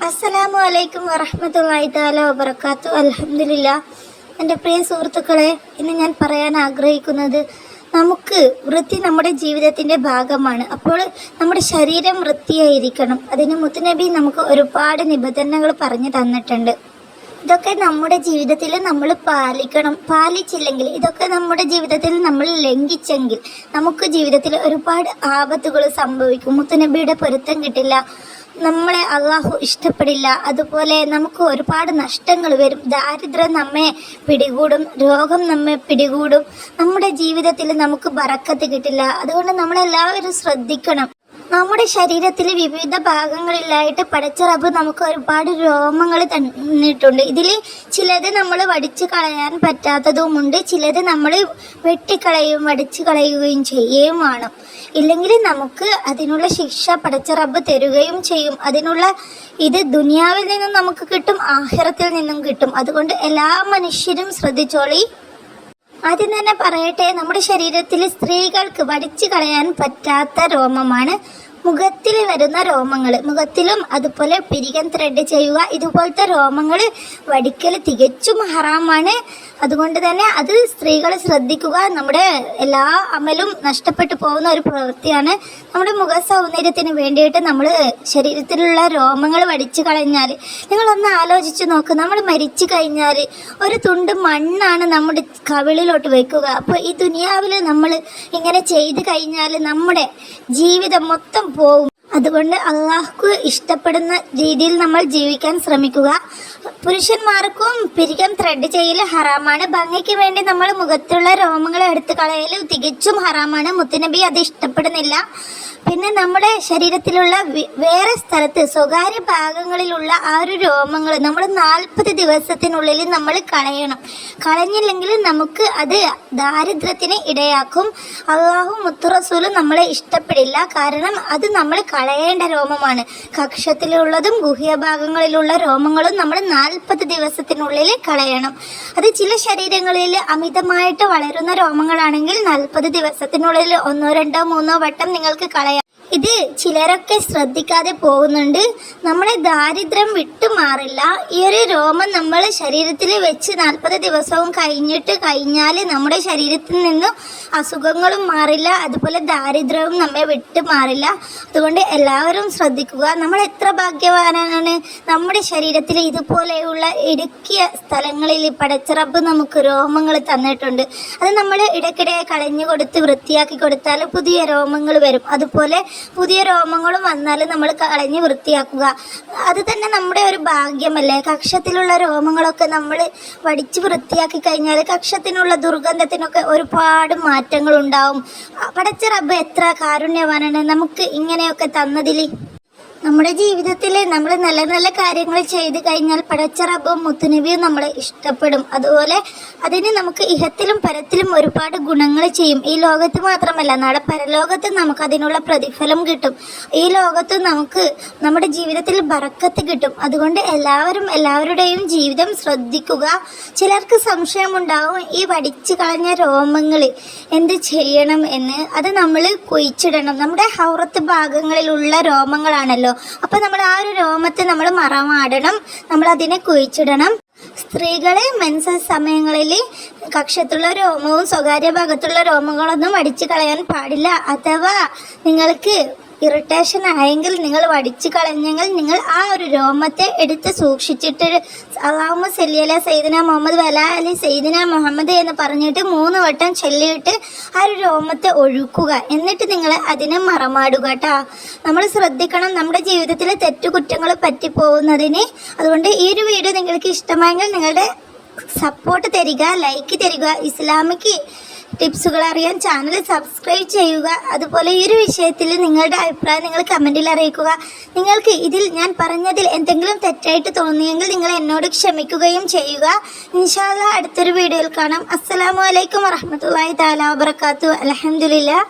അസ്സലാമു അലൈക്കും വറഹ്മത്തുള്ളാഹി തആല വബറകാത്തു. അൽഹംദുലില്ലാഹ്. എൻ്റെ പ്രിയ സുഹൃത്തുക്കളെ, ഇന്ന് ഞാൻ പറയാൻ ആഗ്രഹിക്കുന്നത്, നമുക്ക് വൃത്തി നമ്മുടെ ജീവിതത്തിൻ്റെ ഭാഗമാണ്. അപ്പോൾ നമ്മുടെ ശരീരം വൃത്തിയായിരിക്കണം. അതിന് മുത്തുനബി നമുക്ക് ഒരുപാട് നിബന്ധനകൾ പറഞ്ഞു തന്നിട്ടുണ്ട്. ഇതൊക്കെ നമ്മുടെ ജീവിതത്തിൽ നമ്മൾ പാലിക്കണം. പാലിച്ചില്ലെങ്കിൽ, ഇതൊക്കെ നമ്മുടെ ജീവിതത്തിൽ നമ്മൾ ലംഘിച്ചെങ്കിൽ നമുക്ക് ജീവിതത്തിൽ ഒരുപാട് ആപത്തുകൾ സംഭവിക്കും. മുത്തുനബിയുടെ പൊരുത്തം കിട്ടില്ല, നമ്മളെ അള്ളാഹു ഇഷ്ടപ്പെടില്ല. അതുപോലെ നമുക്ക് ഒരുപാട് നഷ്ടങ്ങൾ വരും. ദാരിദ്ര്യം നമ്മെ പിടികൂടും, രോഗം നമ്മെ പിടികൂടും. നമ്മുടെ ജീവിതത്തിൽ നമുക്ക് ബറക്കത്ത് കിട്ടില്ല. അതുകൊണ്ട് നമ്മളെല്ലാവരും ശ്രദ്ധിക്കണം. നമ്മുടെ ശരീരത്തിൽ വിവിധ ഭാഗങ്ങളിലായിട്ട് പടച്ച റബ്ബ് നമുക്ക് ഒരുപാട് രോമങ്ങൾ തന്നിട്ടുണ്ട്. ഇതിൽ ചിലത് നമ്മൾ വടിച്ചു കളയാൻ പറ്റാത്തതുമുണ്ട്, ചിലത് നമ്മൾ വെട്ടിക്കളയും വടിച്ചു കളയുകയും ചെയ്യുകയുമാണ്. ഇല്ലെങ്കിൽ നമുക്ക് അതിനുള്ള ശിക്ഷ പടച്ച റബ്ബ് തരുകയും ചെയ്യും. അതിനുള്ള ഇത് ദുനിയാവിൽ നിന്നും നമുക്ക് കിട്ടും, ആഖിറത്തിൽ നിന്നും കിട്ടും. അതുകൊണ്ട് എല്ലാ മനുഷ്യരും ശ്രദ്ധിച്ചോളി. ആദ്യം തന്നെ പറയട്ടെ, നമ്മുടെ ശരീരത്തിൽ സ്ത്രീകൾക്ക് വടിച്ചു കളയാൻ പറ്റാത്ത രോമമാണ് മുഖത്തിൽ വരുന്ന രോമങ്ങൾ. മുഖത്തിലും അതുപോലെ പിരികൻ ത്രെഡ് ചെയ്യുക, ഇതുപോലത്തെ രോമങ്ങൾ വടിക്കൽ തികച്ചും ഹറാമാണ്. അതുകൊണ്ട് തന്നെ അത് സ്ത്രീകൾ ശ്രദ്ധിക്കുക. നമ്മുടെ എല്ലാ അമലും നഷ്ടപ്പെട്ടു പോകുന്ന ഒരു പ്രവൃത്തിയാണ്. നമ്മുടെ മുഖ സൗന്ദര്യത്തിന് വേണ്ടിയിട്ട് നമ്മൾ ശരീരത്തിലുള്ള രോമങ്ങൾ വടിച്ചു കളഞ്ഞാൽ, നിങ്ങളൊന്ന് ആലോചിച്ച് നോക്ക്, നമ്മൾ മരിച്ചു കഴിഞ്ഞാൽ ഒരു തുണ്ട് മണ്ണാണ് നമ്മുടെ കവിളിലോട്ട് വയ്ക്കുക. അപ്പോൾ ഈ ദുനിയാവിൽ നമ്മൾ ഇങ്ങനെ ചെയ്ത് കഴിഞ്ഞാൽ നമ്മുടെ ജീവിതം മൊത്തം പോകും. അതുകൊണ്ട് അള്ളാഹുക്ക് ഇഷ്ടപ്പെടുന്ന രീതിയിൽ നമ്മൾ ജീവിക്കാൻ ശ്രമിക്കുക. പുരുഷന്മാർക്കും പിരികം ത്രെഡ് ചെയ്യൽ ഹറാമാണ്. ഭംഗിക്ക് വേണ്ടി നമ്മൾ മുഖത്തുള്ള രോമങ്ങൾ എടുത്തു കളയൽ തികച്ചും ഹറാമാണ്. മുത്തുനബി അത് ഇഷ്ടപ്പെടുന്നില്ല. പിന്നെ നമ്മുടെ ശരീരത്തിലുള്ള വേറെ സ്ഥലത്ത് സ്വകാര്യ ഭാഗങ്ങളിലുള്ള ആ ഒരു രോമങ്ങൾ നമ്മൾ 40 ദിവസത്തിനുള്ളിൽ നമ്മൾ കളയണം. കളഞ്ഞില്ലെങ്കിൽ നമുക്ക് അത് ദാരിദ്ര്യത്തിന് ഇടയാക്കും. അള്ളാഹു മുത്തുറസൂലും നമ്മളെ ഇഷ്ടപ്പെടില്ല. കാരണം അത് നമ്മൾ കളയേണ്ട രോമമാണ്. കക്ഷത്തിലുള്ളതും ഗുഹ്യഭാഗങ്ങളിലുള്ള രോമങ്ങളും നമ്മൾ 40 ദിവസത്തിനുള്ളിൽ കളയണം. അത് ചില ശരീരങ്ങളിൽ അമിതമായിട്ട് വളരുന്ന രോമങ്ങളാണെങ്കിൽ 40 ദിവസത്തിനുള്ളിൽ 1, 2, 3 വട്ടം നിങ്ങൾക്ക് കളയാം. ഇത് ചിലരൊക്കെ ശ്രദ്ധിക്കാതെ പോകുന്നുണ്ട്. നമ്മളെ ദാരിദ്ര്യം വിട്ടുമാറില്ല. ഈ ഒരു രോമം നമ്മൾ ശരീരത്തിൽ വെച്ച് 40 ദിവസവും കഴിഞ്ഞാൽ നമ്മുടെ ശരീരത്തിൽ നിന്നും അസുഖങ്ങളും മാറില്ല, അതുപോലെ ദാരിദ്ര്യവും നമ്മെ വിട്ടുമാറില്ല. അതുകൊണ്ട് എല്ലാവരും ശ്രദ്ധിക്കുക. നമ്മൾ എത്ര ഭാഗ്യവാനാണ്, നമ്മുടെ ശരീരത്തിൽ ഇതുപോലെയുള്ള ഇടുക്കിയ സ്ഥലങ്ങളിൽ പടച്ച റബ്ബ് നമുക്ക് രോമങ്ങൾ തന്നിട്ടുണ്ട്. അത് നമ്മൾ ഇടയ്ക്കിടെ കളഞ്ഞു കൊടുത്ത് വൃത്തിയാക്കി കൊടുത്താൽ പുതിയ രോമങ്ങൾ വരും. അതുപോലെ പുതിയ രോമങ്ങളും വന്നാൽ നമ്മൾ കളഞ്ഞ് വൃത്തിയാക്കുക. അത് തന്നെ നമ്മുടെ ഒരു ഭാഗ്യമല്ലേ. കക്ഷത്തിലുള്ള രോമങ്ങളൊക്കെ നമ്മൾ വടിച്ച് വൃത്തിയാക്കി കഴിഞ്ഞാൽ കക്ഷത്തിനുള്ള ദുർഗന്ധത്തിനൊക്കെ ഒരുപാട് മാറ്റങ്ങളുണ്ടാവും. പടച്ച റബ്ബ് എത്ര കാരുണ്യവാനാണ് നമുക്ക് ഇങ്ങനെയൊക്കെ തന്നതിൽ. നമ്മുടെ ജീവിതത്തിൽ നമ്മൾ നല്ല നല്ല കാര്യങ്ങൾ ചെയ്ത് കഴിഞ്ഞാൽ പടച്ച റബ്ബും മുത്തുനബിയും നമ്മളെ ഇഷ്ടപ്പെടും. അതുപോലെ അതിന് നമുക്ക് ഇഹത്തിലും പരത്തിലും ഒരുപാട് ഗുണങ്ങൾ ചെയ്യും. ഈ ലോകത്ത് മാത്രമല്ല, നാളെ പരലോകത്ത് നമുക്ക് അതിനുള്ള പ്രതിഫലം കിട്ടും. ഈ ലോകത്ത് നമുക്ക് നമ്മുടെ ജീവിതത്തിൽ ബറക്കത്ത് കിട്ടും. അതുകൊണ്ട് എല്ലാവരുടെയും ജീവിതം ശ്രദ്ധിക്കുക. ചിലർക്ക് സംശയമുണ്ടാവും, ഈ വടിച്ചു കളഞ്ഞ രോമങ്ങൾ എന്ത് ചെയ്യണം എന്ന്. അത് നമ്മൾ കുഴിച്ചിടണം. നമ്മുടെ ഹൗറത്ത് ഭാഗങ്ങളിലുള്ള രോമങ്ങളാണല്ലോ, അപ്പോൾ നമ്മൾ ആ ഒരു രോമത്തെ നമ്മൾ മറമാടണം, നമ്മൾ അതിനെ കുഴിച്ചിടണം. സ്ത്രീകളെ മെൻസസ് സമയങ്ങളിൽ കക്ഷത്തുള്ള രോമവും സ്വകാര്യ ഭാഗത്തുള്ള രോമങ്ങളൊന്നും വടിച്ചു കളയാൻ പാടില്ല. അഥവാ നിങ്ങൾക്ക് ഇറിറ്റേഷൻ ആയെങ്കിൽ, നിങ്ങൾ വടിച്ചു കളഞ്ഞെങ്കിൽ, നിങ്ങൾ ആ ഒരു രോമത്തെ എടുത്ത് സൂക്ഷിച്ചിട്ട് അല്ലാഹുമ്മ സല്ലി അലാ സയ്യിദിന മുഹമ്മദ് വഅലാ അലി സയ്യിദിന മുഹമ്മദ് എന്ന് പറഞ്ഞിട്ട് 3 വട്ടം ചൊല്ലിയിട്ട് ആ ഒരു രോമത്തെ ഒഴുക്കുക. എന്നിട്ട് നിങ്ങൾ അതിനെ മറമാടുക കേട്ടോ. നമ്മൾ ശ്രദ്ധിക്കണം നമ്മുടെ ജീവിതത്തിൽ തെറ്റുകുറ്റങ്ങൾ പറ്റിപ്പോകുന്നതിന്. അതുകൊണ്ട് ഈ ഒരു വീഡിയോ നിങ്ങൾക്ക് ഇഷ്ടമായെങ്കിൽ നിങ്ങളുടെ സപ്പോർട്ട് തരിക, ലൈക്ക് തരിക. ഇസ്ലാമിക് ടിപ്സുകൾ അറിയാൻ ചാനൽ സബ്സ്ക്രൈബ് ചെയ്യുക. അതുപോലെ ഈ ഒരു വിഷയത്തിൽ നിങ്ങളുടെ അഭിപ്രായം നിങ്ങൾ കമൻറ്റിൽ അറിയിക്കുക. നിങ്ങൾക്ക് ഇതിൽ ഞാൻ പറഞ്ഞതിൽ എന്തെങ്കിലും തെറ്റായിട്ട് തോന്നിയെങ്കിൽ നിങ്ങൾ എന്നോട് ക്ഷമിക്കുകയും ചെയ്യുക. ഇൻഷാ അല്ലാഹ് അടുത്തൊരു വീഡിയോയിൽ കാണാം. അസ്സലാമു അലൈക്കും വറഹ്മത്തുള്ളാഹി തആല വബറകാതുഹു. അൽഹംദുലില്ലാഹ്.